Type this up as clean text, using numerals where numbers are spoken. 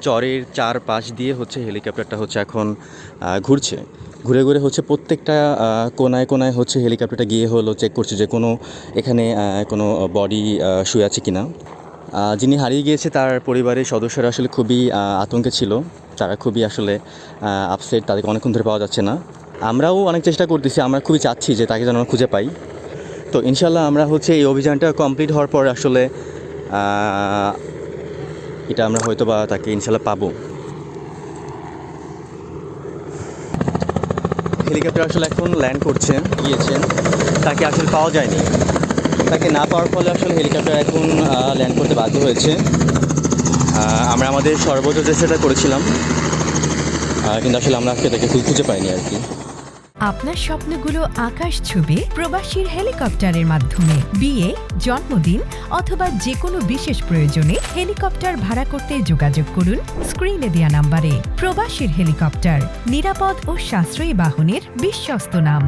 চরের চারপাশ দিয়ে হচ্ছে হেলিকপ্টারটা হচ্ছে এখন ঘুরছে। ঘুরে ঘুরে হচ্ছে প্রত্যেকটা কোনায় কোনায় হচ্ছে হেলিকপ্টারটা গিয়ে হলো চেক করছে যে কোনো এখানে কোনো বডি শুয়ে আছে কিনা। যিনি হারিয়ে গিয়েছে তার পরিবারের সদস্যরা আসলে খুবই আতঙ্কে ছিল। তারা খুবই আসলে আপসেট, তাদেরকে অনেকক্ষণ ধরে পাওয়া যাচ্ছে না। আমরাও অনেক চেষ্টা করতেছি, আমরা খুবই চাচ্ছি যে তাকে যেন আমরা খুঁজে পাই। তো ইনশাল্লাহ আমরা হচ্ছে এই অভিযানটা কমপ্লিট হওয়ার পর আসলে এটা আমরা হয়তো বা তাকে ইনশাল্লাহ পাবো। হেলিকপ্টার আসলে এখন ল্যান্ড করছে, গিয়েছেন, তাকে আসলে পাওয়া যায়নি। তাকে না পাওয়ার ফলে আসলে হেলিকপ্টার এখন ল্যান্ড করতে বাধ্য হয়েছে। আমরা আমাদের সর্বোচ্চ চেষ্টাটা করেছিলাম, কিন্তু আসলে আমরা আজকে তাকে খুঁজে পাইনি আর কি। আপনার স্বপ্নগুলো আকাশ ছুবে প্রবাসীর হেলিকপ্টারের মাধ্যমে। বিয়ে, জন্মদিন অথবা যে কোনো বিশেষ প্রয়োজনে হেলিকপ্টার ভাড়া করতে যোগাযোগ করুন স্ক্রিনে দেয়া নাম্বারে। প্রবাসীর হেলিকপ্টার, নিরাপদ ও সাশ্রয়ী বাহনের বিশ্বস্ত নাম।